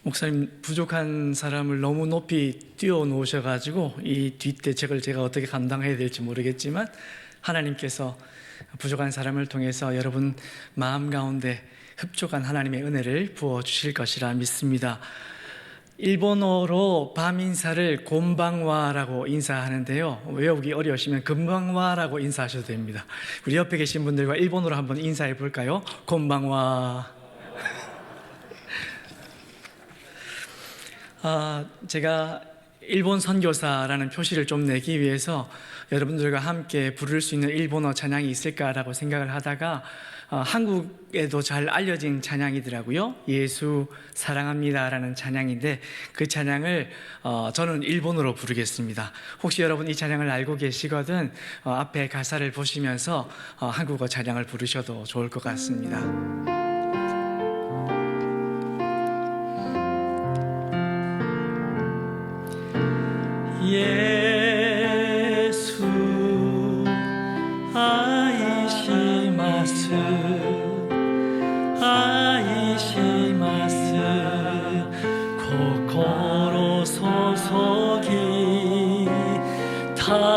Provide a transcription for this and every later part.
목사님, 부족한 사람을 너무 높이 띄워놓으셔가지고 이 뒷대책을 제가 어떻게 감당해야 될지 모르겠지만 하나님께서 부족한 사람을 통해서 여러분 마음 가운데 흡족한 하나님의 은혜를 부어주실 것이라 믿습니다. 일본어로 밤 인사를 곤방와라고 인사하는데요, 외우기 어려우시면 금방와라고 인사하셔도 됩니다. 우리 옆에 계신 분들과 일본어로 한번 인사해 볼까요? 곤방와. 제가 일본 선교사라는 표시를 좀 내기 위해서 여러분들과 함께 부를 수 있는 일본어 찬양이 있을까라고 생각을 하다가 한국에도 잘 알려진 찬양이더라고요. 예수 사랑합니다라는 찬양인데 그 찬양을 저는 일본어로 부르겠습니다. 혹시 여러분 이 찬양을 알고 계시거든 앞에 가사를 보시면서 한국어 찬양을 부르셔도 좋을 것 같습니다. 예수 아이시마스 아이시마스 코코로 소속이 타다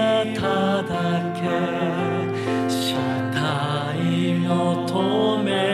아나타다케 시타이모 토메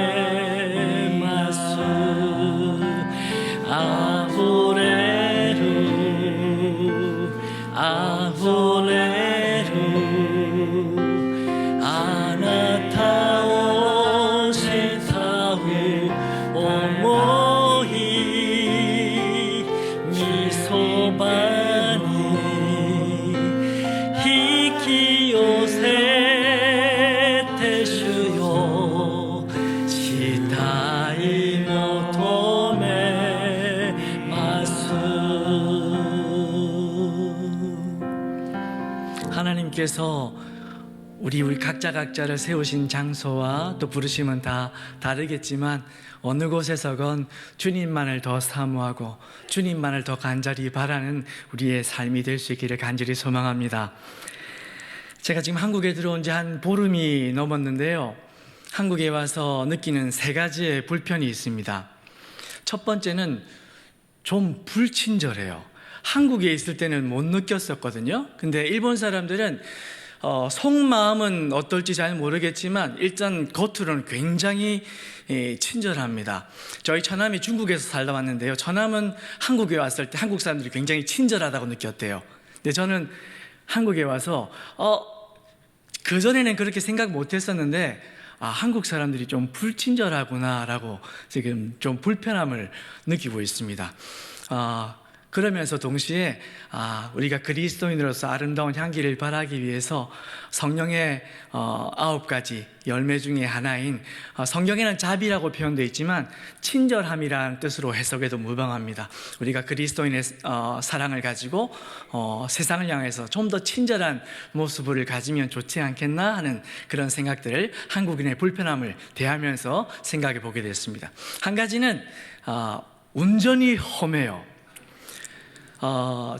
하나님께서 우리 각자를 세우신 장소와 또 부르심은 다 다르겠지만 어느 곳에서건 주님만을 더 사모하고 주님만을 더 간절히 바라는 우리의 삶이 될 수 있기를 간절히 소망합니다. 제가 지금 한국에 들어온 지 한 보름이 넘었는데요, 한국에 와서 느끼는 세 가지의 불편이 있습니다. 첫 번째는 좀 불친절해요. 한국에 있을 때는 못 느꼈었거든요. 근데 일본 사람들은 속마음은 어떨지 잘 모르겠지만 일단 겉으로는 굉장히 친절합니다. 저희 처남이 중국에서 살다 왔는데요, 처남은 한국에 왔을 때 한국 사람들이 굉장히 친절하다고 느꼈대요. 근데 저는 한국에 와서 그전에는 그렇게 생각 못 했었는데 한국 사람들이 좀 불친절하구나 라고 지금 좀 불편함을 느끼고 있습니다. 그러면서 동시에 우리가 그리스도인으로서 아름다운 향기를 발하기 위해서 성령의 9가지 열매 중에 하나인, 성경에는 자비라고 표현되어 있지만 친절함이라는 뜻으로 해석해도 무방합니다. 우리가 그리스도인의 사랑을 가지고 세상을 향해서 좀 더 친절한 모습을 가지면 좋지 않겠나 하는 그런 생각들을 한국인의 불편함을 대하면서 생각해 보게 됐습니다. 한 가지는 운전이 험해요.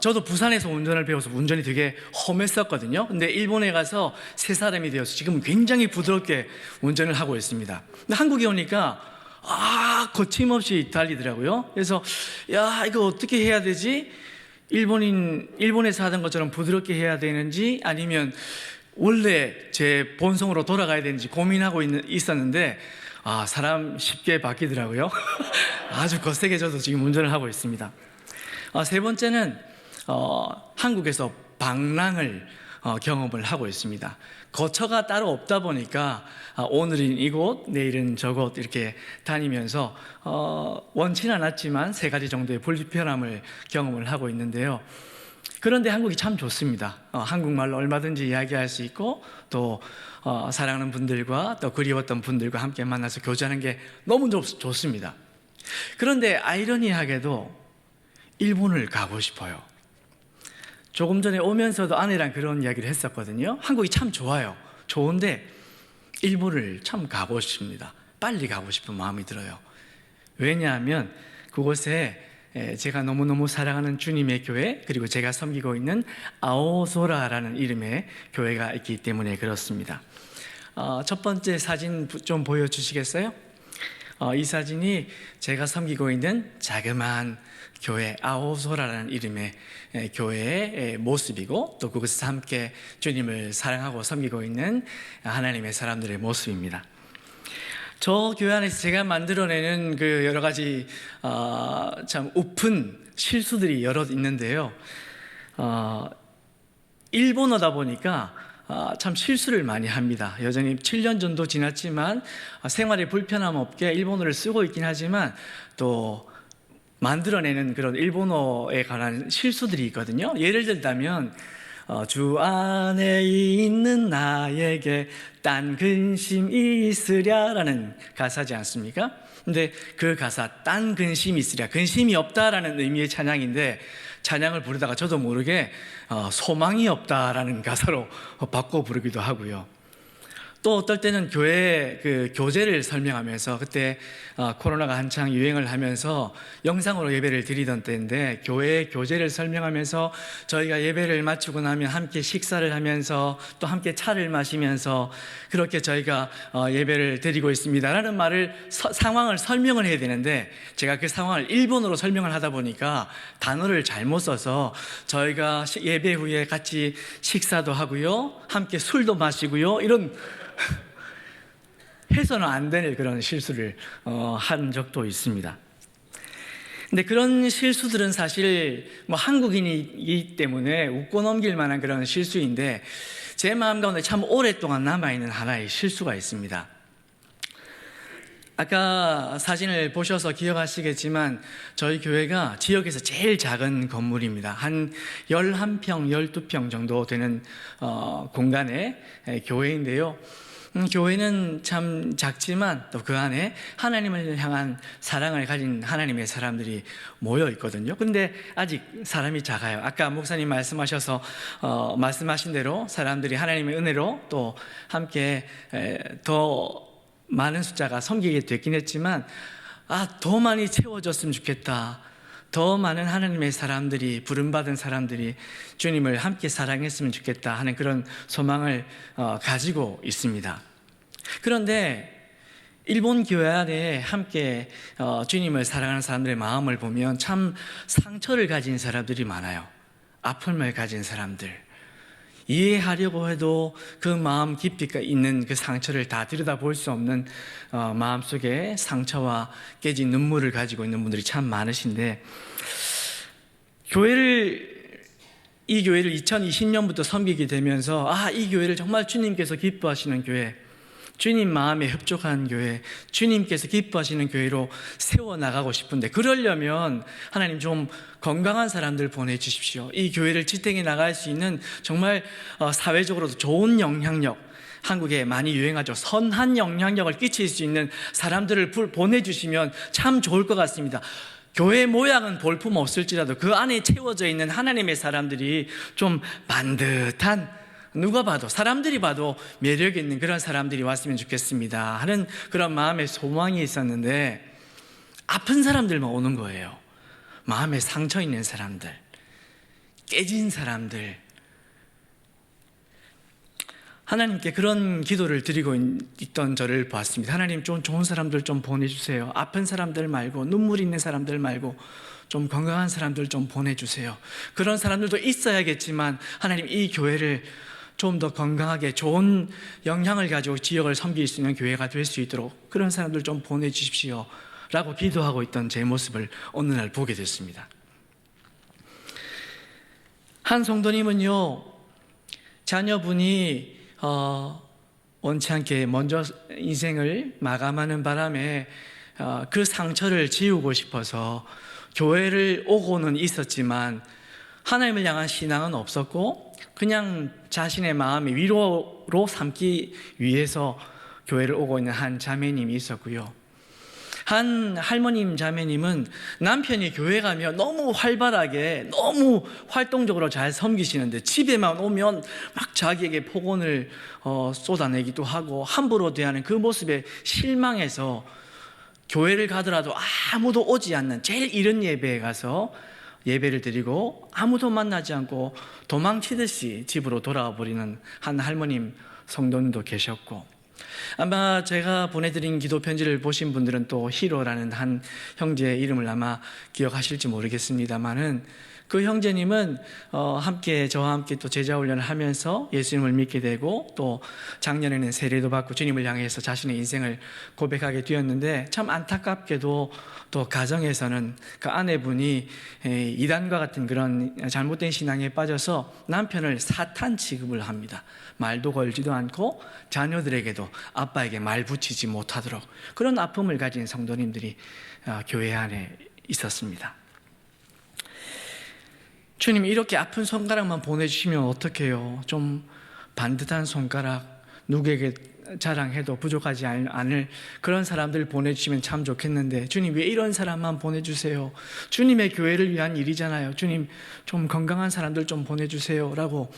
저도 부산에서 운전을 배워서 운전이 되게 험했었거든요. 근데 일본에 가서 세 사람이 되어서 지금 굉장히 부드럽게 운전을 하고 있습니다. 근데 한국에 오니까 거침없이 달리더라고요. 그래서 이거 어떻게 해야 되지? 일본에서 하던 것처럼 부드럽게 해야 되는지 아니면 원래 제 본성으로 돌아가야 되는지 고민하고 있었는데 사람 쉽게 바뀌더라고요. 아주 거세게 저도 지금 운전을 하고 있습니다. 세 번째는 한국에서 방랑을 경험을 하고 있습니다. 거처가 따로 없다 보니까 오늘은 이곳, 내일은 저곳 이렇게 다니면서 원치는 않았지만 3가지 정도의 불편함을 경험을 하고 있는데요. 그런데 한국이 참 좋습니다. 한국말로 얼마든지 이야기할 수 있고 또 사랑하는 분들과 또 그리웠던 분들과 함께 만나서 교제하는 게 너무 좋습니다. 그런데 아이러니하게도 일본을 가고 싶어요. 조금 전에 오면서도 아내랑 그런 이야기를 했었거든요. 한국이 참 좋아요. 좋은데 일본을 참 가고 싶습니다. 빨리 가고 싶은 마음이 들어요. 왜냐하면 그곳에 제가 너무너무 사랑하는 주님의 교회, 그리고 제가 섬기고 있는 아오소라라는 이름의 교회가 있기 때문에 그렇습니다. 첫 번째 사진 좀 보여주시겠어요? 이 사진이 제가 섬기고 있는 자그마한 교회 아오소라라는 이름의 교회의 모습이고, 또 그곳에서 함께 주님을 사랑하고 섬기고 있는 하나님의 사람들의 모습입니다. 저 교회 안에서 제가 만들어내는 그 여러 가지 참 우픈 실수들이 여러 있는데요. 일본어다 보니까 참 실수를 많이 합니다. 여전히 7년 정도 지났지만 생활에 불편함 없게 일본어를 쓰고 있긴 하지만 또 만들어내는 그런 일본어에 관한 실수들이 있거든요. 예를 들자면 주 안에 있는 나에게 딴 근심이 있으랴라는 가사지 않습니까? 근데 그 가사 딴 근심이 있으랴, 근심이 없다라는 의미의 찬양인데, 찬양을 부르다가 저도 모르게 소망이 없다라는 가사로 바꿔 부르기도 하고요. 또 어떨 때는 교회 그 교제를 설명하면서, 그때 코로나가 한창 유행을 하면서 영상으로 예배를 드리던 때인데, 교회의 교제를 설명하면서 저희가 예배를 마치고 나면 함께 식사를 하면서 또 함께 차를 마시면서 그렇게 저희가 예배를 드리고 있습니다라는 말을 상황을 설명을 해야 되는데, 제가 그 상황을 일본어로 설명을 하다 보니까 단어를 잘못 써서 저희가 예배 후에 같이 식사도 하고요, 함께 술도 마시고요, 이런 해서는 안 되는 그런 실수를 한 적도 있습니다. 근데 그런 실수들은 사실 한국인이기 때문에 웃고 넘길 만한 그런 실수인데, 제 마음 가운데 참 오랫동안 남아있는 하나의 실수가 있습니다. 아까 사진을 보셔서 기억하시겠지만 저희 교회가 지역에서 제일 작은 건물입니다. 한 11평, 12평 정도 되는 공간의 교회인데요. 교회는 참 작지만 또 그 안에 하나님을 향한 사랑을 가진 하나님의 사람들이 모여 있거든요. 근데 아직 사람이 작아요. 아까 목사님 말씀하신 대로 사람들이 하나님의 은혜로 또 함께 더 많은 숫자가 섬기게 됐긴 했지만, 더 많이 채워졌으면 좋겠다, 더 많은 하나님의 사람들이, 부름받은 사람들이 주님을 함께 사랑했으면 좋겠다 하는 그런 소망을 가지고 있습니다. 그런데 일본 교회 안에 함께 주님을 사랑하는 사람들의 마음을 보면 참 상처를 가진 사람들이 많아요. 아픔을 가진 사람들. 이해하려고 해도 그 마음 깊이가 있는 그 상처를 다 들여다볼 수 없는 마음속에 상처와 깨진 눈물을 가지고 있는 분들이 참 많으신데, 이 교회를 2020년부터 섬기게 되면서 이 교회를 정말 주님께서 기뻐하시는 교회, 주님 마음에 협족한 교회, 주님께서 기뻐하시는 교회로 세워나가고 싶은데, 그러려면 하나님 좀 건강한 사람들 보내주십시오. 이 교회를 지탱해 나갈 수 있는 정말 사회적으로도 좋은 영향력, 한국에 많이 유행하죠. 선한 영향력을 끼칠 수 있는 사람들을 보내주시면 참 좋을 것 같습니다. 교회 모양은 볼품 없을지라도 그 안에 채워져 있는 하나님의 사람들이 좀 반듯한, 누가 봐도, 사람들이 봐도 매력 있는 그런 사람들이 왔으면 좋겠습니다 하는 그런 마음의 소망이 있었는데, 아픈 사람들만 오는 거예요. 마음에 상처 있는 사람들, 깨진 사람들. 하나님께 그런 기도를 드리고 있던 저를 봤습니다. 하나님, 좀 좋은 사람들 좀 보내주세요. 아픈 사람들 말고, 눈물 있는 사람들 말고 좀 건강한 사람들 좀 보내주세요. 그런 사람들도 있어야겠지만 하나님, 이 교회를 좀 더 건강하게 좋은 영향을 가지고 지역을 섬길 수 있는 교회가 될 수 있도록 그런 사람들 좀 보내주십시오 라고 기도하고 있던 제 모습을 어느 날 보게 됐습니다. 한 성도님은요, 자녀분이 원치 않게 먼저 인생을 마감하는 바람에 그 상처를 지우고 싶어서 교회를 오고는 있었지만 하나님을 향한 신앙은 없었고, 그냥 자신의 마음의 위로로 삼기 위해서 교회를 오고 있는 한 자매님이 있었고요. 한 할머님 자매님은 남편이 교회 가면 너무 활발하게, 너무 활동적으로 잘 섬기시는데 집에만 오면 막 자기에게 폭언을 쏟아내기도 하고 함부로 대하는 그 모습에 실망해서 교회를 가더라도 아무도 오지 않는 제일 이른 예배에 가서 예배를 드리고 아무도 만나지 않고 도망치듯이 집으로 돌아와 버리는 한 할머님 성도님도 계셨고, 아마 제가 보내드린 기도 편지를 보신 분들은 또 히로라는 한 형제의 이름을 아마 기억하실지 모르겠습니다만은, 그 형제님은 저와 함께 또 제자 훈련을 하면서 예수님을 믿게 되고, 또 작년에는 세례도 받고 주님을 향해서 자신의 인생을 고백하게 되었는데, 참 안타깝게도 또 가정에서는 그 아내분이 이단과 같은 그런 잘못된 신앙에 빠져서 남편을 사탄 취급을 합니다. 말도 걸지도 않고 자녀들에게도 아빠에게 말 붙이지 못하도록, 그런 아픔을 가진 성도님들이 교회 안에 있었습니다. 주님, 이렇게 아픈 손가락만 보내주시면 어떡해요? 좀 반듯한 손가락, 누구에게 자랑해도 부족하지 않을 그런 사람들 보내주시면 참 좋겠는데, 주님 왜 이런 사람만 보내주세요? 주님의 교회를 위한 일이잖아요. 주님, 좀 건강한 사람들 좀 보내주세요 라고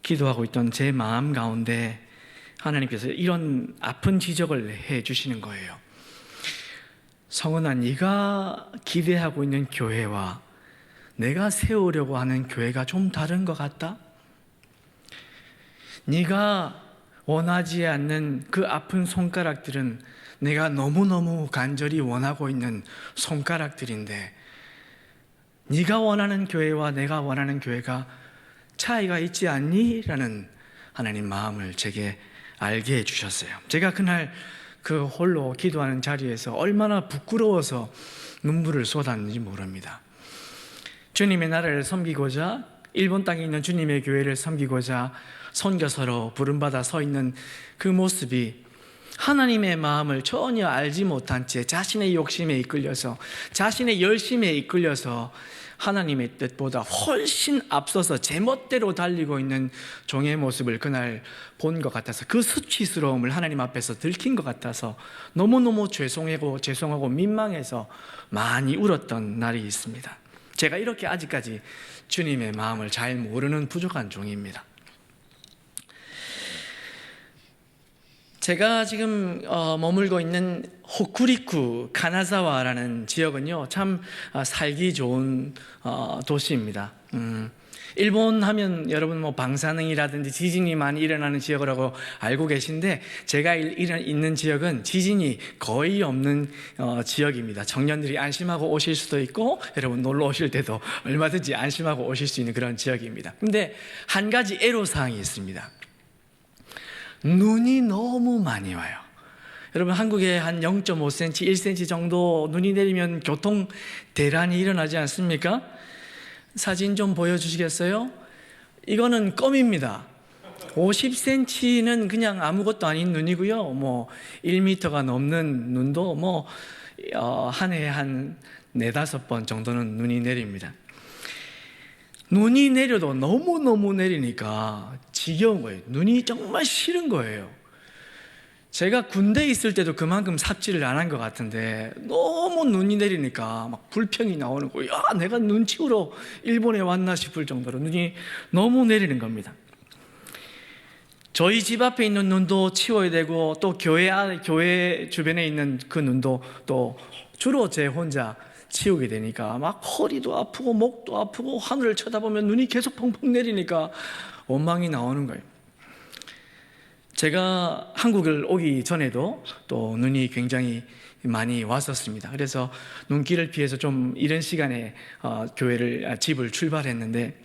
기도하고 있던 제 마음 가운데 하나님께서 이런 아픈 지적을 해주시는 거예요. 성은아, 네가 기대하고 있는 교회와 내가 세우려고 하는 교회가 좀 다른 것 같다? 네가 원하지 않는 그 아픈 손가락들은 내가 너무너무 간절히 원하고 있는 손가락들인데, 네가 원하는 교회와 내가 원하는 교회가 차이가 있지 않니? 라는 하나님 마음을 제게 알게 해주셨어요. 제가 그날 그 홀로 기도하는 자리에서 얼마나 부끄러워서 눈물을 쏟았는지 모릅니다. 주님의 나라를 섬기고자, 일본 땅에 있는 주님의 교회를 섬기고자 선교사로 부름받아 서 있는 그 모습이 하나님의 마음을 전혀 알지 못한 채 자신의 욕심에 이끌려서, 자신의 열심에 이끌려서 하나님의 뜻보다 훨씬 앞서서 제멋대로 달리고 있는 종의 모습을 그날 본 것 같아서, 그 수치스러움을 하나님 앞에서 들킨 것 같아서 너무너무 죄송하고 민망해서 많이 울었던 날이 있습니다. 제가 이렇게 아직까지 주님의 마음을 잘 모르는 부족한 종입니다. 제가 지금 머물고 있는 호쿠리쿠 가나자와라는 지역은요, 참 살기 좋은 도시입니다. 일본 하면 여러분 방사능이라든지 지진이 많이 일어나는 지역이라고 알고 계신데, 제가 있는 지역은 지진이 거의 없는 지역입니다. 청년들이 안심하고 오실 수도 있고, 여러분 놀러 오실 때도 얼마든지 안심하고 오실 수 있는 그런 지역입니다. 근데 한 가지 애로사항이 있습니다. 눈이 너무 많이 와요. 여러분, 한국에 한 0.5cm, 1cm 정도 눈이 내리면 교통 대란이 일어나지 않습니까? 사진 좀 보여주시겠어요? 이거는 껌입니다. 50cm는 그냥 아무것도 아닌 눈이고요. 1m가 넘는 눈도 한 해에 한 4-5번 정도는 눈이 내립니다. 눈이 내려도 너무너무 내리니까 지겨운 거예요. 눈이 정말 싫은 거예요. 제가 군대에 있을 때도 그만큼 삽질을 안 한 것 같은데, 너무 눈이 내리니까 막 불평이 나오는 거예요. 야, 내가 눈 치우러 일본에 왔나 싶을 정도로 눈이 너무 내리는 겁니다. 저희 집 앞에 있는 눈도 치워야 되고, 또 교회 주변에 있는 그 눈도 또 주로 제 혼자 치우게 되니까 막 허리도 아프고 목도 아프고, 하늘을 쳐다보면 눈이 계속 펑펑 내리니까 원망이 나오는 거예요. 제가 한국을 오기 전에도 또 눈이 굉장히 많이 왔었습니다. 그래서 눈길을 피해서 좀 이른 시간에 집을 출발했는데,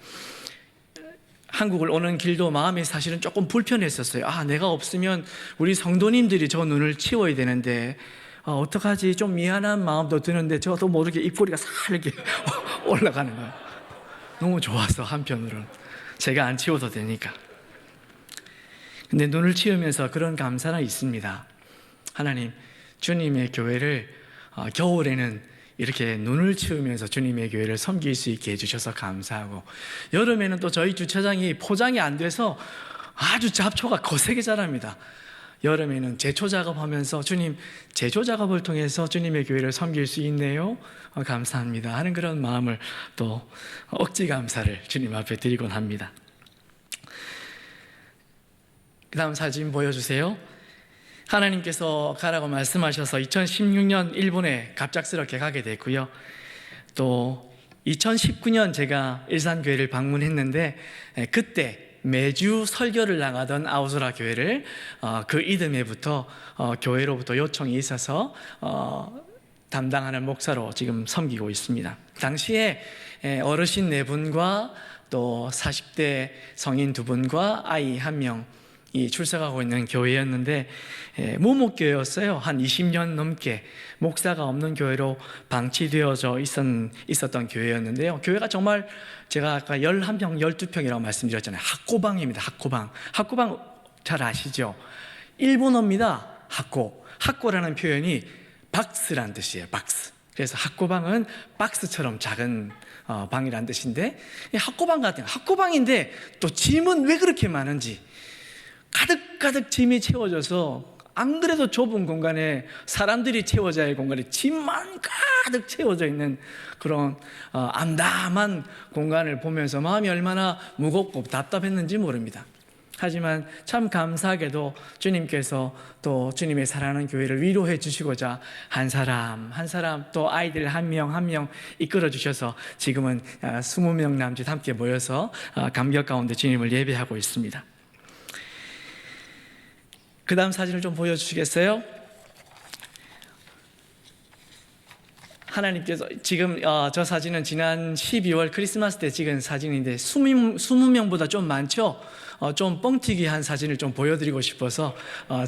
한국을 오는 길도 마음이 사실은 조금 불편했었어요. 내가 없으면 우리 성도님들이 저 눈을 치워야 되는데 어떡하지? 좀 미안한 마음도 드는데 저도 모르게 입꼬리가 살 이렇게 올라가는 거예요. 너무 좋아서 한편으로는 제가 안 치워도 되니까. 근데 눈을 치우면서 그런 감사는 있습니다. 하나님, 주님의 교회를 겨울에는 이렇게 눈을 치우면서 주님의 교회를 섬길 수 있게 해주셔서 감사하고, 여름에는 또 저희 주차장이 포장이 안 돼서 아주 잡초가 거세게 자랍니다. 여름에는 제초 작업하면서 주님, 제초 작업을 통해서 주님의 교회를 섬길 수 있네요. 감사합니다 하는 그런 마음을, 또 억지 감사를 주님 앞에 드리곤 합니다. 그 다음 사진 보여주세요. 하나님께서 가라고 말씀하셔서 2016년 일본에 갑작스럽게 가게 됐고요. 또 2019년 제가 일산교회를 방문했는데, 그때 매주 설교를 나가던 아우소라 교회를 그 이듬해부터 교회로부터 요청이 있어서 담당하는 목사로 지금 섬기고 있습니다. 당시에 어르신 4분과 또 40대 성인 2분과 아이 1명이 출석하고 있는 교회였는데 무목교회였어요. 한 20년 넘게 목사가 없는 교회로 방치되어져 있었던 교회였는데요. 교회가 정말 제가 아까 11평, 12평이라고 말씀드렸잖아요. 학고방입니다. 학고방 잘 아시죠? 일본어입니다. 학고라는 표현이 박스란 뜻이에요. 박스. 그래서 학고방은 박스처럼 작은 방이란 뜻인데, 학고방 같은 학고방인데 또 짐은 왜 그렇게 많은지, 가득 짐이 채워져서 안 그래도 좁은 공간에 사람들이 채워져야 할 공간에 짐만 가득 채워져 있는 그런 암담한 공간을 보면서 마음이 얼마나 무겁고 답답했는지 모릅니다. 하지만 참 감사하게도 주님께서 또 주님의 사랑하는 교회를 위로해 주시고자 한 사람 또 아이들 한 명 이끌어 주셔서 지금은 20명 남짓 함께 모여서 감격 가운데 주님을 예배하고 있습니다. 그 다음 사진을 좀 보여주시겠어요? 하나님께서 지금 저 사진은 지난 12월 크리스마스 때 찍은 사진인데 20명보다 좀 많죠? 좀 뻥튀기한 사진을 좀 보여드리고 싶어서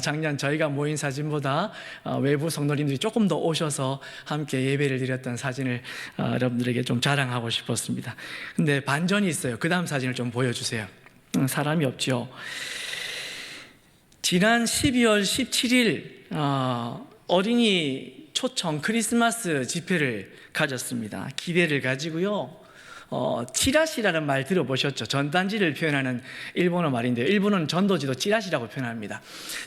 작년 저희가 모인 사진보다 외부 성도님들이 조금 더 오셔서 함께 예배를 드렸던 사진을 여러분들에게 좀 자랑하고 싶었습니다. 근데 반전이 있어요. 그 다음 사진을 좀 보여주세요. 사람이 없죠. 지난 12월 17일 어린이 초청 크리스마스 집회를 가졌습니다. 기대를 가지고요. 찌라시라는 말 들어보셨죠? 전단지를 표현하는 일본어 말인데요. 일본어는 전도지도 찌라시라고 표현합니다.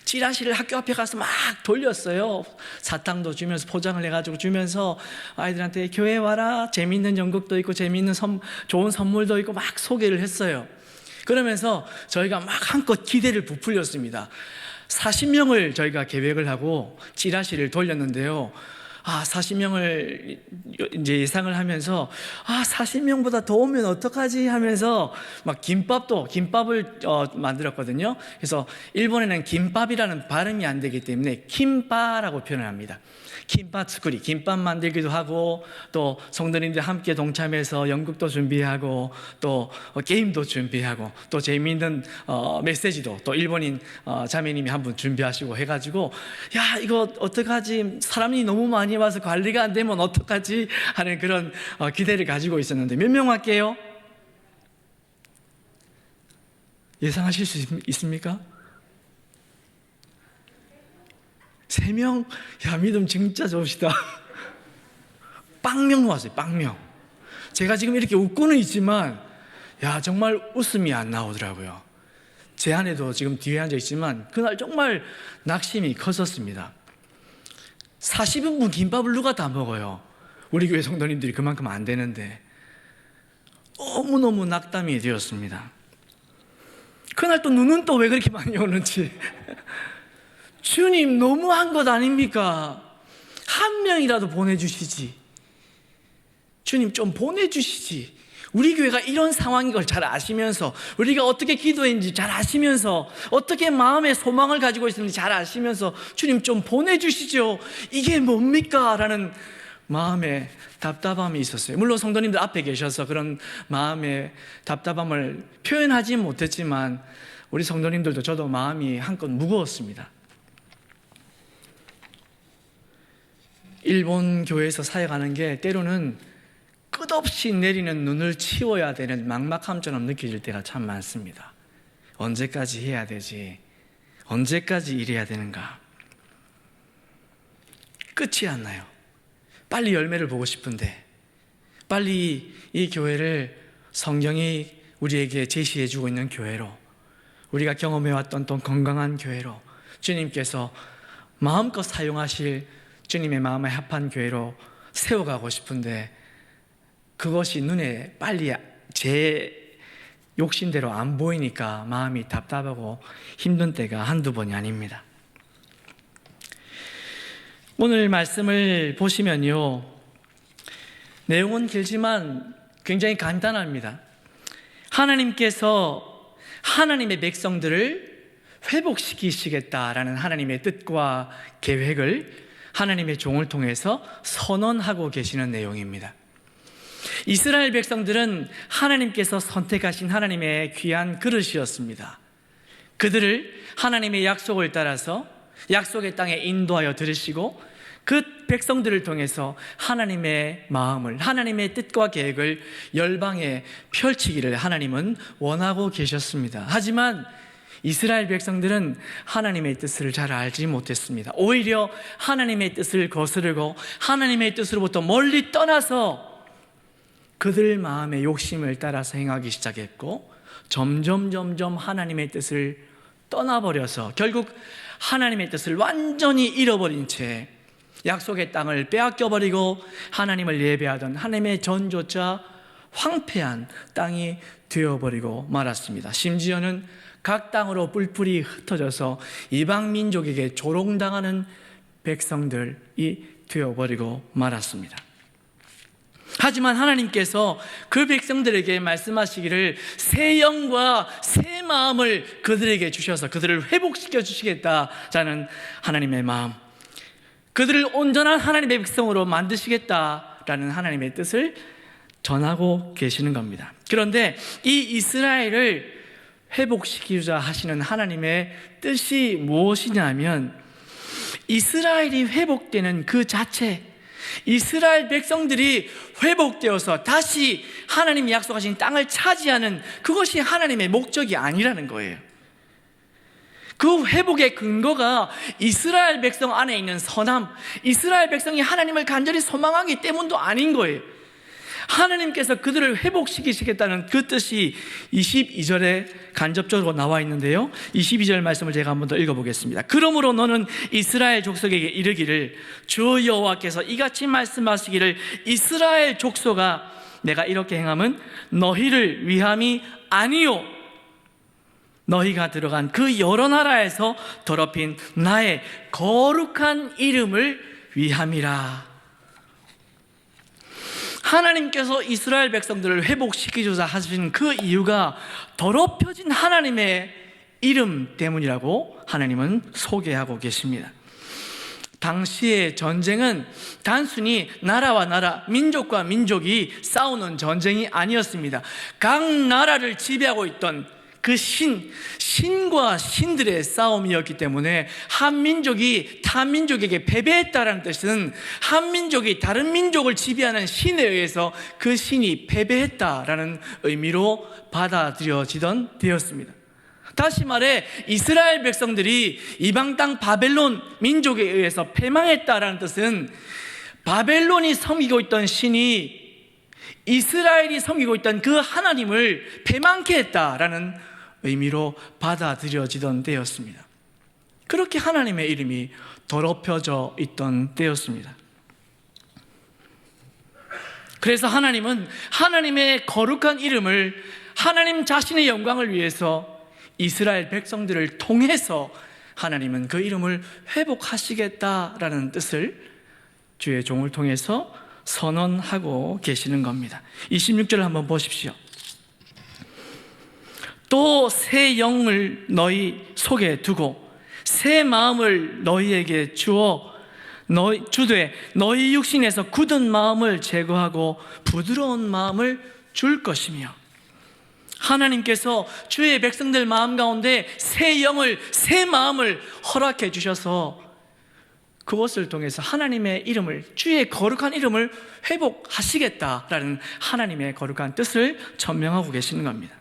찌라시를 학교 앞에 가서 막 돌렸어요. 사탕도 주면서 포장을 해가지고 주면서 아이들한테 교회 와라, 재미있는 연극도 있고 재미있는 좋은 선물도 있고 막 소개를 했어요. 그러면서 저희가 막 한껏 기대를 부풀렸습니다. 40명을 저희가 계획을 하고 찌라시를 돌렸는데요. 40명을 이제 예상을 하면서 40명보다 더 오면 어떡하지 하면서 막 김밥을 만들었거든요. 그래서 일본에는 김밥이라는 발음이 안 되기 때문에 킴바라고 표현을 합니다. 김밥 스쿠리, 김밥 만들기도 하고 또 성도님들 함께 동참해서 연극도 준비하고 또 게임도 준비하고 또 재미있는 메시지도 또 일본인 자매님이 한 분 준비하시고 해가지고 야 이거 어떡하지, 사람이 너무 많이 와서 관리가 안 되면 어떡하지 하는 그런 기대를 가지고 있었는데 몇 명 할게요? 예상하실 수 있습니까? 3명? 야, 믿음 진짜 좋으시다. 빵명 왔어요, 빵명. 제가 지금 이렇게 웃고는 있지만, 야, 정말 웃음이 안 나오더라고요. 제 아내도 지금 뒤에 앉아 있지만, 그날 정말 낙심이 컸었습니다. 40인분 김밥을 누가 다 먹어요? 우리 교회 성도님들이 그만큼 안 되는데. 너무너무 낙담이 되었습니다. 그날 또 눈은 또 왜 그렇게 많이 오는지. 주님 너무한 것 아닙니까? 한 명이라도 보내주시지. 주님 좀 보내주시지. 우리 교회가 이런 상황인 걸 잘 아시면서, 우리가 어떻게 기도했는지 잘 아시면서, 어떻게 마음의 소망을 가지고 있는지 잘 아시면서 주님 좀 보내주시죠. 이게 뭡니까? 라는 마음에 답답함이 있었어요. 물론 성도님들 앞에 계셔서 그런 마음의 답답함을 표현하지 못했지만 우리 성도님들도 저도 마음이 한껏 무거웠습니다. 일본 교회에서 사역하는 게 때로는 끝없이 내리는 눈을 치워야 되는 막막함처럼 느껴질 때가 참 많습니다. 언제까지 해야 되지? 언제까지 일해야 되는가? 끝이 안 나요. 빨리 열매를 보고 싶은데, 빨리 이 교회를 성경이 우리에게 제시해주고 있는 교회로, 우리가 경험해왔던 또 건강한 교회로, 주님께서 마음껏 사용하실 주님의 마음에 합한 교회로 세워가고 싶은데 그것이 눈에 빨리 제 욕심대로 안 보이니까 마음이 답답하고 힘든 때가 한두 번이 아닙니다. 오늘 말씀을 보시면요, 내용은 길지만 굉장히 간단합니다. 하나님께서 하나님의 백성들을 회복시키시겠다라는 하나님의 뜻과 계획을 하나님의 종을 통해서 선언하고 계시는 내용입니다. 이스라엘 백성들은 하나님께서 선택하신 하나님의 귀한 그릇이었습니다. 그들을 하나님의 약속을 따라서 약속의 땅에 인도하여 들으시고 그 백성들을 통해서 하나님의 마음을, 하나님의 뜻과 계획을 열방에 펼치기를 하나님은 원하고 계셨습니다. 하지만 이스라엘 백성들은 하나님의 뜻을 잘 알지 못했습니다. 오히려 하나님의 뜻을 거스르고 하나님의 뜻으로부터 멀리 떠나서 그들 마음의 욕심을 따라서 행하기 시작했고 점점 하나님의 뜻을 떠나버려서 결국 하나님의 뜻을 완전히 잃어버린 채 약속의 땅을 빼앗겨버리고 하나님을 예배하던 하나님의 전조차 황폐한 땅이 되어버리고 말았습니다. 심지어는 각 땅으로 뿔뿔이 흩어져서 이방 민족에게 조롱당하는 백성들이 되어버리고 말았습니다. 하지만 하나님께서 그 백성들에게 말씀하시기를 새 영과 새 마음을 그들에게 주셔서 그들을 회복시켜 주시겠다라는 하나님의 마음, 그들을 온전한 하나님의 백성으로 만드시겠다라는 하나님의 뜻을 전하고 계시는 겁니다. 그런데 이 이스라엘을 회복시키고자 하시는 하나님의 뜻이 무엇이냐면 이스라엘이 회복되는 그 자체, 이스라엘 백성들이 회복되어서 다시 하나님이 약속하신 땅을 차지하는 그것이 하나님의 목적이 아니라는 거예요. 그 회복의 근거가 이스라엘 백성 안에 있는 선함, 이스라엘 백성이 하나님을 간절히 소망하기 때문도 아닌 거예요. 하나님께서 그들을 회복시키시겠다는 그 뜻이 22절에 간접적으로 나와 있는데요, 22절 말씀을 제가 한번 더 읽어보겠습니다. 그러므로 너는 이스라엘 족속에게 이르기를 주 여호와께서 이같이 말씀하시기를 이스라엘 족속아 내가 이렇게 행함은 너희를 위함이 아니요 너희가 들어간 그 여러 나라에서 더럽힌 나의 거룩한 이름을 위함이라. 하나님께서 이스라엘 백성들을 회복시키고자 하신 그 이유가 더럽혀진 하나님의 이름 때문이라고 하나님은 소개하고 계십니다. 당시의 전쟁은 단순히 나라와 나라, 민족과 민족이 싸우는 전쟁이 아니었습니다. 각 나라를 지배하고 있던 그 신과 신들의 싸움이었기 때문에 한 민족이 타 민족에게 패배했다는 뜻은 한 민족이 다른 민족을 지배하는 신에 의해서 그 신이 패배했다라는 의미로 받아들여지던 때였습니다. 다시 말해 이스라엘 백성들이 이방 땅 바벨론 민족에 의해서 패망했다라는 뜻은 바벨론이 섬기고 있던 신이 이스라엘이 섬기고 있던 그 하나님을 패망케 했다라는 의미로 받아들여지던 때였습니다. 그렇게 하나님의 이름이 더럽혀져 있던 때였습니다. 그래서 하나님은 하나님의 거룩한 이름을 하나님 자신의 영광을 위해서 이스라엘 백성들을 통해서 하나님은 그 이름을 회복하시겠다라는 뜻을 주의 종을 통해서 선언하고 계시는 겁니다. 26절을 한번 보십시오. 또 새 영을 너희 속에 두고 새 마음을 너희에게 주되 너희 육신에서 굳은 마음을 제거하고 부드러운 마음을 줄 것이며. 하나님께서 주의 백성들 마음 가운데 새 영을, 새 마음을 허락해 주셔서 그것을 통해서 하나님의 이름을, 주의 거룩한 이름을 회복하시겠다라는 하나님의 거룩한 뜻을 천명하고 계시는 겁니다.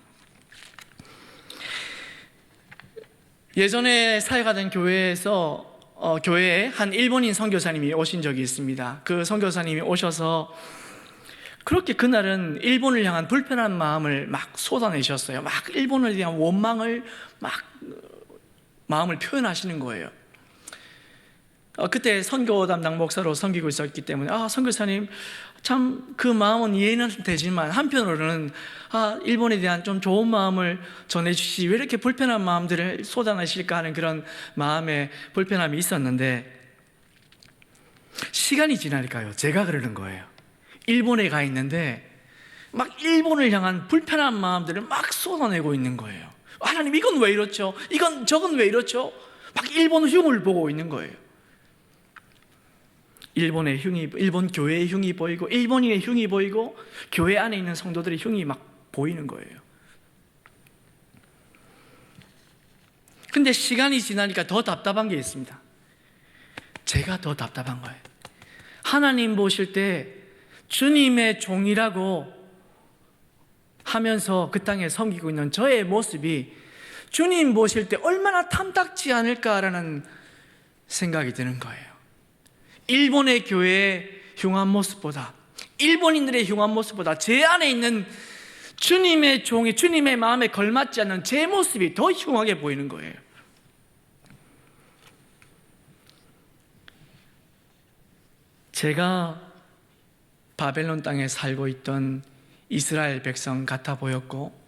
예전에 사역하던 교회에 한 일본인 선교사님이 오신 적이 있습니다. 그 선교사님이 오셔서 그렇게 그날은 일본을 향한 불편한 마음을 막 쏟아내셨어요. 막 일본에 대한 원망을 막 마음을 표현하시는 거예요. 그때 선교 담당 목사로 섬기고 있었기 때문에 선교사님 참 그 마음은 이해는 되지만 한편으로는 일본에 대한 좀 좋은 마음을 전해주시지 왜 이렇게 불편한 마음들을 쏟아내실까 하는 그런 마음의 불편함이 있었는데, 시간이 지나니까요 제가 그러는 거예요. 일본에 가 있는데 막 일본을 향한 불편한 마음들을 막 쏟아내고 있는 거예요. 하나님 이건 왜 이렇죠? 이건 저건 왜 이렇죠? 막 일본 흉을 보고 있는 거예요. 일본 교회의 흉이 보이고 일본인의 흉이 보이고 교회 안에 있는 성도들의 흉이 막 보이는 거예요. 근데 시간이 지나니까 더 답답한 게 있습니다. 제가 더 답답한 거예요. 하나님 보실 때 주님의 종이라고 하면서 그 땅에 섬기고 있는 저의 모습이 주님 보실 때 얼마나 탐탁지 않을까라는 생각이 드는 거예요. 일본의 교회의 흉한 모습보다, 일본인들의 흉한 모습보다 제 안에 있는 주님의 종이, 주님의 마음에 걸맞지 않는 제 모습이 더 흉하게 보이는 거예요. 제가 바벨론 땅에 살고 있던 이스라엘 백성 같아 보였고,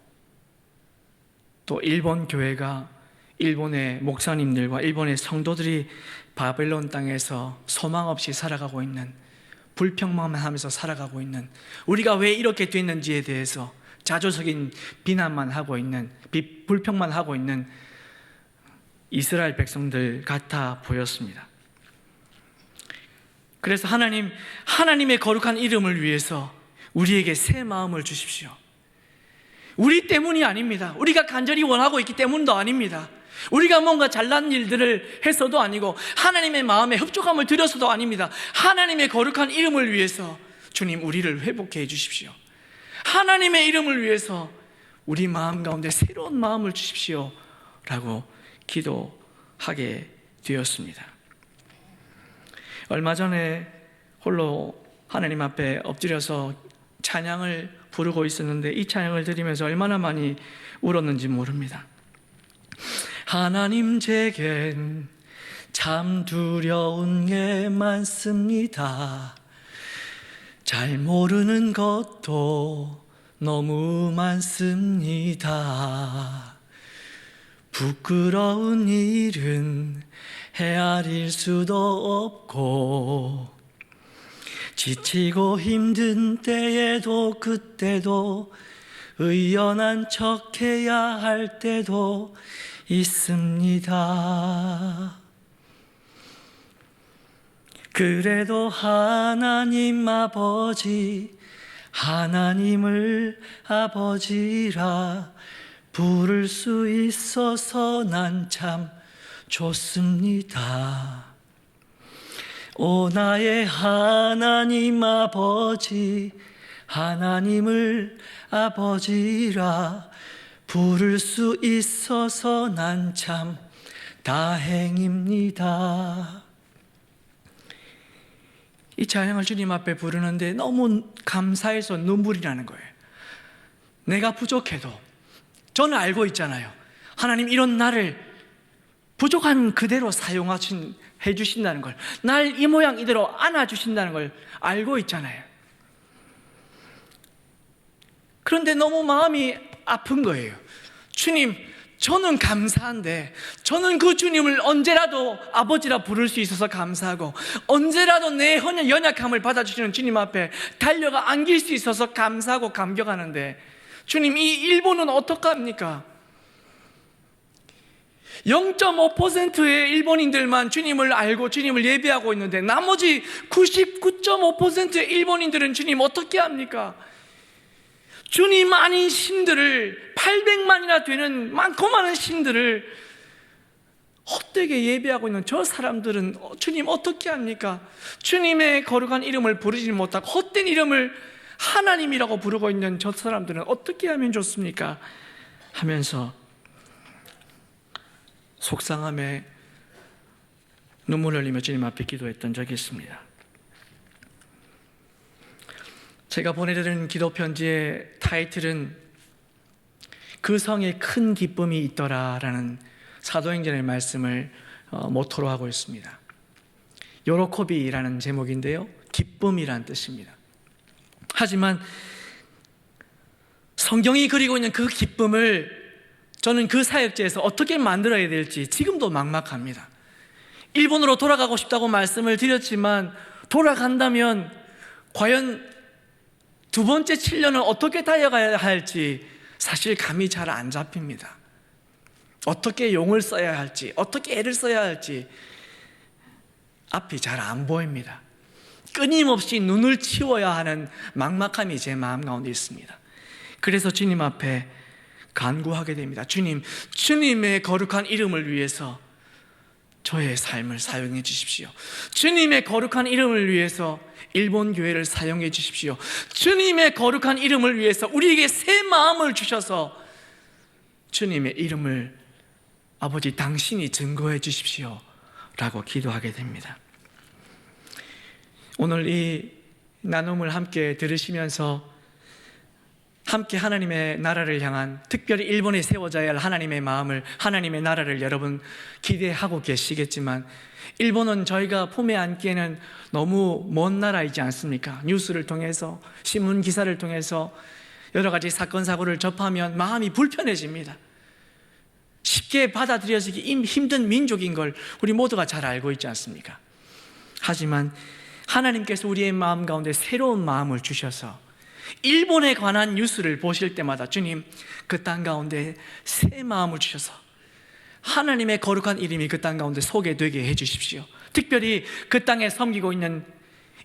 또 일본 교회가, 일본의 목사님들과 일본의 성도들이 바벨론 땅에서 소망 없이 살아가고 있는, 불평만 하면서 살아가고 있는, 우리가 왜 이렇게 됐는지에 대해서 자조적인 비난만 하고 있는, 불평만 하고 있는 이스라엘 백성들 같아 보였습니다. 그래서 하나님의 거룩한 이름을 위해서 우리에게 새 마음을 주십시오. 우리 때문이 아닙니다. 우리가 간절히 원하고 있기 때문도 아닙니다. 우리가 뭔가 잘난 일들을 해서도 아니고 하나님의 마음에 흡족함을 드려서도 아닙니다. 하나님의 거룩한 이름을 위해서 주님 우리를 회복해 주십시오. 하나님의 이름을 위해서 우리 마음 가운데 새로운 마음을 주십시오 라고 기도하게 되었습니다. 얼마 전에 홀로 하나님 앞에 엎드려서 찬양을 부르고 있었는데 이 찬양을 들으면서 얼마나 많이 울었는지 모릅니다. 하나님 제겐 참 두려운 게 많습니다. 잘 모르는 것도 너무 많습니다. 부끄러운 일은 헤아릴 수도 없고 지치고 힘든 때에도 그때도 의연한 척해야 할 때도 있습니다. 그래도 하나님 아버지, 하나님을 아버지라 부를 수 있어서 난 참 좋습니다. 오 나의 하나님 아버지, 하나님을 아버지라 부를 수 있어서 난 참 다행입니다. 이 찬양을 주님 앞에 부르는데 너무 감사해서 눈물이 나는 거예요. 내가 부족해도 저는 알고 있잖아요. 하나님 이런 나를 부족한 그대로 해주신다는 걸, 날 이 모양 이대로 안아주신다는 걸 알고 있잖아요. 그런데 너무 마음이 아픈 거예요. 주님, 저는 감사한데 저는 그 주님을 언제라도 아버지라 부를 수 있어서 감사하고 언제라도 내 연약함을 받아주시는 주님 앞에 달려가 안길 수 있어서 감사하고 감격하는데 주님, 이 일본은 어떡합니까? 0.5%의 일본인들만 주님을 알고 주님을 예배하고 있는데 나머지 99.5%의 일본인들은 주님 어떻게 합니까? 주님 아닌 신들을 800만이나 되는 많고 많은 신들을 헛되게 예배하고 있는 저 사람들은 주님 어떻게 합니까? 주님의 거룩한 이름을 부르지 못하고 헛된 이름을 하나님이라고 부르고 있는 저 사람들은 어떻게 하면 좋습니까? 하면서 속상함에 눈물을 흘리며 주님 앞에 기도했던 적이 있습니다. 제가 보내드린 기도 편지의 타이틀은 그 성에 큰 기쁨이 있더라라는 사도행전의 말씀을 모토로 하고 있습니다. 요로코비라는 제목인데요, 기쁨이란 뜻입니다. 하지만 성경이 그리고 있는 그 기쁨을 저는 그 사역지에서 어떻게 만들어야 될지 지금도 막막합니다. 일본으로 돌아가고 싶다고 말씀을 드렸지만 돌아간다면 과연 두 번째 7년을 어떻게 달려가야 할지 사실 감이 잘 안 잡힙니다. 어떻게 용을 써야 할지, 어떻게 애를 써야 할지 앞이 잘 안 보입니다. 끊임없이 눈을 치워야 하는 막막함이 제 마음 가운데 있습니다. 그래서 주님 앞에 간구하게 됩니다. 주님, 주님의 거룩한 이름을 위해서 저의 삶을 사용해 주십시오. 주님의 거룩한 이름을 위해서 일본 교회를 사용해 주십시오. 주님의 거룩한 이름을 위해서 우리에게 새 마음을 주셔서 주님의 이름을 아버지 당신이 증거해 주십시오 라고 기도하게 됩니다. 오늘 이 나눔을 함께 들으시면서 함께 하나님의 나라를 향한, 특별히 일본에 세워져야 할 하나님의 마음을, 하나님의 나라를 여러분 기대하고 계시겠지만 일본은 저희가 품에 안기에는 너무 먼 나라이지 않습니까? 뉴스를 통해서, 신문 기사를 통해서 여러 가지 사건 사고를 접하면 마음이 불편해집니다. 쉽게 받아들여지기 힘든 민족인 걸 우리 모두가 잘 알고 있지 않습니까? 하지만 하나님께서 우리의 마음 가운데 새로운 마음을 주셔서 일본에 관한 뉴스를 보실 때마다 주님, 그 땅 가운데 새 마음을 주셔서 하나님의 거룩한 이름이 그 땅 가운데 소개되게 해주십시오. 특별히 그 땅에 섬기고 있는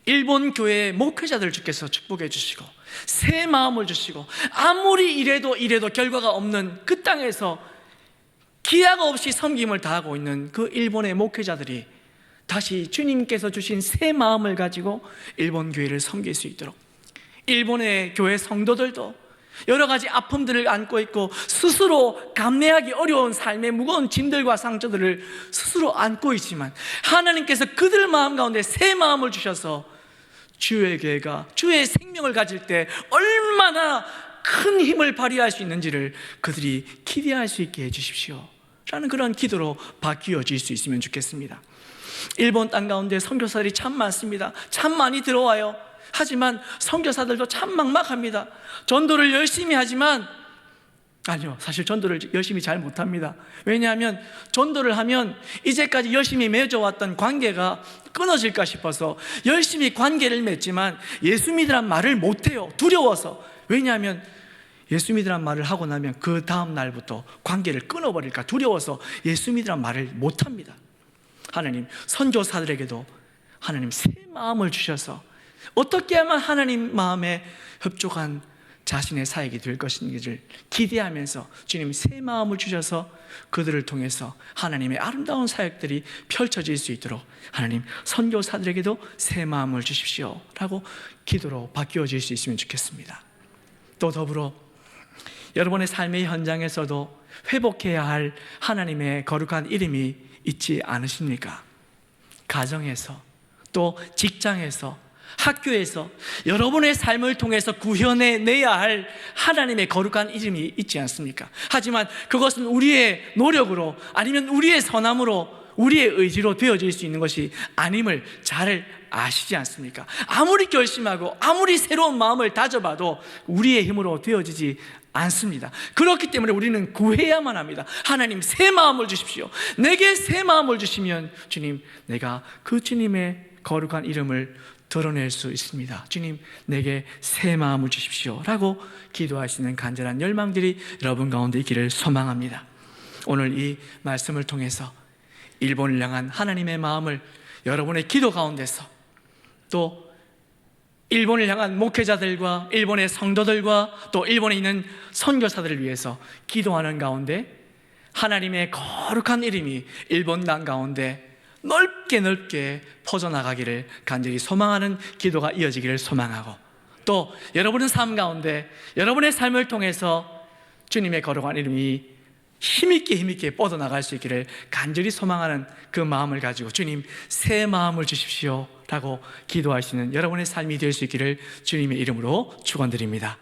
일본 교회 목회자들 주께서 축복해 주시고 새 마음을 주시고 아무리 이래도 결과가 없는 그 땅에서 기약 없이 섬김을 다하고 있는 그 일본의 목회자들이 다시 주님께서 주신 새 마음을 가지고 일본 교회를 섬길 수 있도록, 일본의 교회 성도들도 여러 가지 아픔들을 안고 있고 스스로 감내하기 어려운 삶의 무거운 짐들과 상처들을 스스로 안고 있지만 하나님께서 그들 마음 가운데 새 마음을 주셔서 주의 교회가 주의 생명을 가질 때 얼마나 큰 힘을 발휘할 수 있는지를 그들이 기대할 수 있게 해주십시오 라는 그런 기도로 바뀌어질 수 있으면 좋겠습니다. 일본 땅 가운데 선교사들이 참 많습니다. 참 많이 들어와요. 하지만 선교사들도 참 막막합니다. 전도를 열심히 하지만, 아니요, 사실 전도를 열심히 잘 못합니다. 왜냐하면 전도를 하면 이제까지 열심히 맺어왔던 관계가 끊어질까 싶어서 열심히 관계를 맺지만 예수 믿으란 말을 못해요. 두려워서. 왜냐하면 예수 믿으란 말을 하고 나면 그 다음 날부터 관계를 끊어버릴까 두려워서 예수 믿으란 말을 못합니다. 하나님, 선교사들에게도 하나님 새 마음을 주셔서 어떻게 하면 하나님 마음에 협족한 자신의 사역이 될 것인지를 기대하면서 주님 새 마음을 주셔서 그들을 통해서 하나님의 아름다운 사역들이 펼쳐질 수 있도록 하나님 선교사들에게도 새 마음을 주십시오 라고 기도로 바뀌어질 수 있으면 좋겠습니다. 또 더불어 여러분의 삶의 현장에서도 회복해야 할 하나님의 거룩한 이름이 있지 않으십니까? 가정에서, 또 직장에서, 학교에서 여러분의 삶을 통해서 구현해내야 할 하나님의 거룩한 이름이 있지 않습니까? 하지만 그것은 우리의 노력으로 아니면 우리의 선함으로 우리의 의지로 되어질 수 있는 것이 아님을 잘 아시지 않습니까? 아무리 결심하고 아무리 새로운 마음을 다져봐도 우리의 힘으로 되어지지 않습니다. 그렇기 때문에 우리는 구해야만 합니다. 하나님 새 마음을 주십시오. 내게 새 마음을 주시면 주님, 내가 그 주님의 거룩한 이름을 드러낼 수 있습니다. 주님, 내게 새 마음을 주십시오 라고 기도하시는 간절한 열망들이 여러분 가운데 있기를 소망합니다. 오늘 이 말씀을 통해서 일본을 향한 하나님의 마음을 여러분의 기도 가운데서, 또 일본을 향한 목회자들과 일본의 성도들과 또 일본에 있는 선교사들을 위해서 기도하는 가운데 하나님의 거룩한 이름이 일본 땅 가운데 넓게 퍼져나가기를 간절히 소망하는 기도가 이어지기를 소망하고, 또 여러분의 삶 가운데 여러분의 삶을 통해서 주님의 거룩한 이름이 힘있게 뻗어나갈 수 있기를 간절히 소망하는 그 마음을 가지고 주님 새 마음을 주십시오 라고 기도하시는 여러분의 삶이 될 수 있기를 주님의 이름으로 축원드립니다.